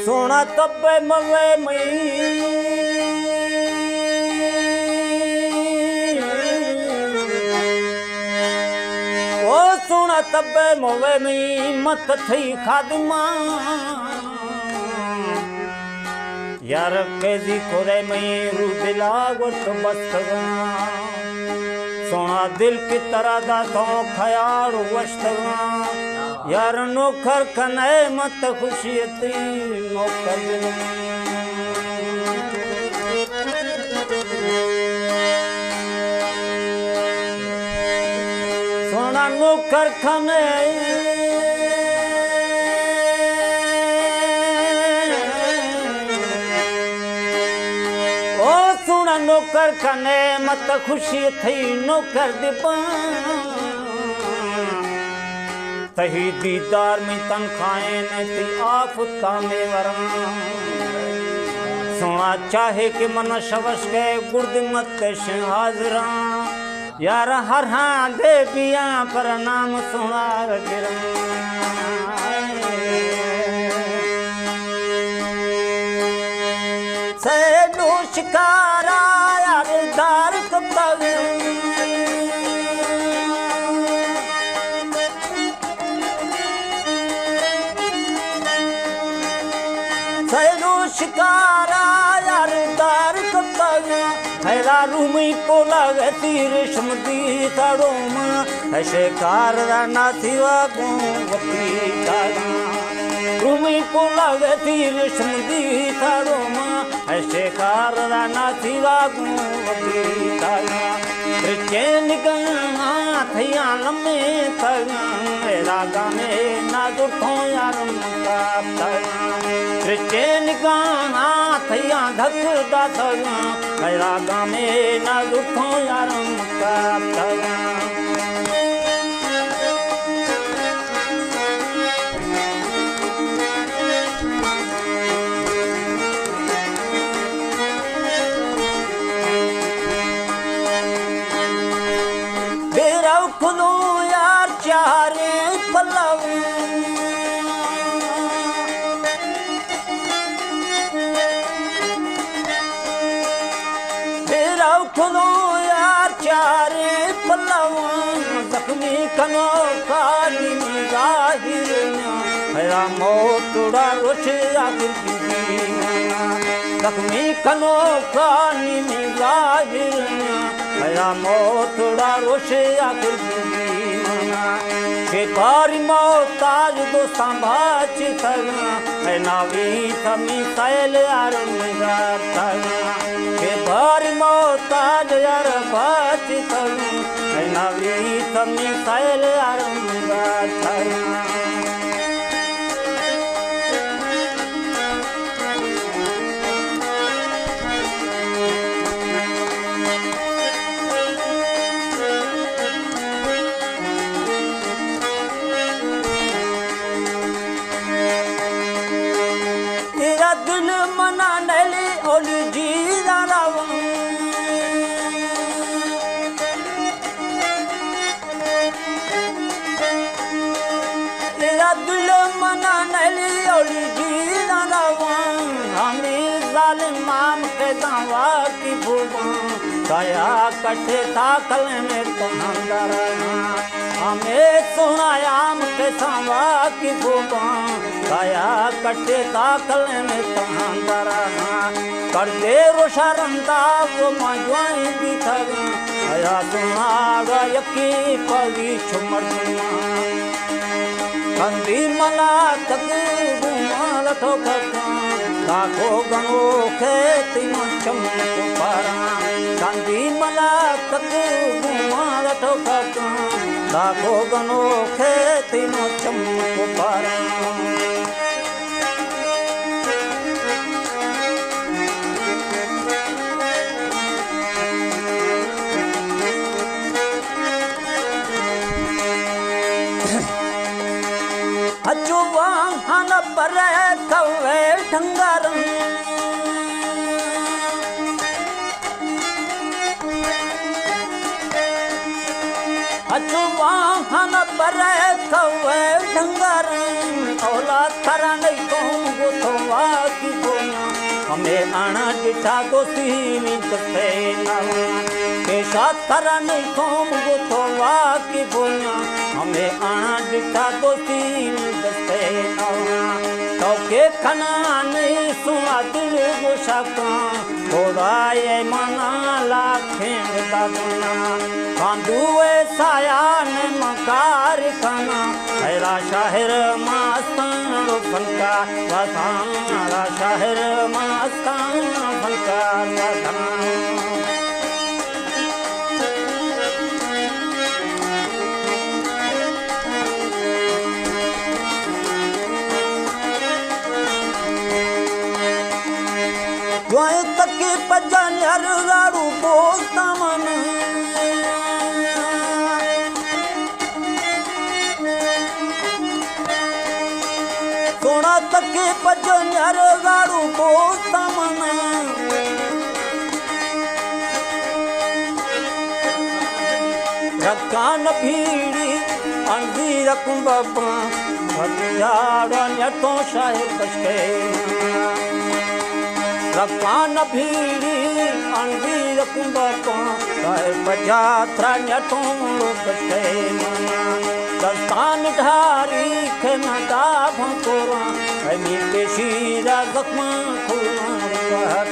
सोना तब्बे मवे मई ओ सोना तब्बे मवे मई मत थई खादमा यार कैदी कोरे मई रू दिला वट बस्तगा सोना दिल की तरह दा तो ख्याल वस्तगा यार नौकर कने मत खुशियती नौकर सोना नौकर कने ओ सोना नौकर कने मत खुशी थी नौकर दिपा तही दीदार में तनखाएं नती आफता में वरना सोना चाहे कि मन शवश के गुर्द मत हाजरा यार हर हाँ दे बिया पर नाम सोना गिरा सैडो शिकारा यार दार कब शिकारा यार दार कब्बा हैरा रूमी पोला तीर शमदी ताड़ोम ऐसे कार राना थीवा को वती ताड़ा रूमी पोला तीर शमदी ताड़ोम ऐसे कार राना थीवा को वती ताड़ा चैन गंगा थैया लम्बे तगा मेरा गाने ना जुठो यार मुका चैन गाना थैया धक दा तगा मेरा गाने ना जुठो यार मुका खुलो यार चारे पल्लव तेरा खुलो यार चारे पल्लव जख्मी कनो काली जाहिर मेरा मोतुड़ा रोश आखिर जख्मी कनो काली जाहिर मेरा मोतुड़ा रोशे आखिर के बारी मोताज दो संभाच थगा मैं नावी थमी सैल यार निगार थगा के बारी मोताज यार बाच थगा मैं नावी थमी सैल यार निगार थगा दिल मना नली ओली जी रावा तेरा दिल मना नली ओली जी रावा हमें जालिम माम के दावा की भूबा दया कटे ताकल में तो हमदरा हमें सुनायाम के सांवा की भूबा दया कटे ताकल में तो हमदरा कर दे रोशा रंदा वो मजवाई भी थगा आया सुनागा यकी पगी छुमर कंदी मला तक गुमाल ठोकता लाखो गणो खेती मंचम पारा कंदी मला तक गुमाल ठोकता लाखो गणो खेती मंचम पारा अजुवा हन पर कवे ढंगर अजुवा हन पर कवे ढंगर औलाद थरा नहीं कहूँ गोथवा की बोना हमें आना डिठा दोस्ती दस्ते पेशा थरा नहीं कहूँ गोथवा की बोना हमें आना डिठा दोस्ती दस्ते तो के खना नहीं सुना दिल गोशाका थोड़ा ये मना लाखें दादना कांदुए साया ने मकार खाना हैरा शाहिर मस्तान फनका वसारा शाहिर मस्तान फनका वहीं तक के पजन यारू बोलता मन सोना तक के पजन यारू बोलता मन रकान भीड़ी अंधी रकम बाबा भतियारा तो शायद बचके रकान भीड़ी अंधीर कुंभको बजा त्रण्यतों बचे मना दस्तान ढारी खेमदा भंकोरा अमी पेशीरा जख्म खुला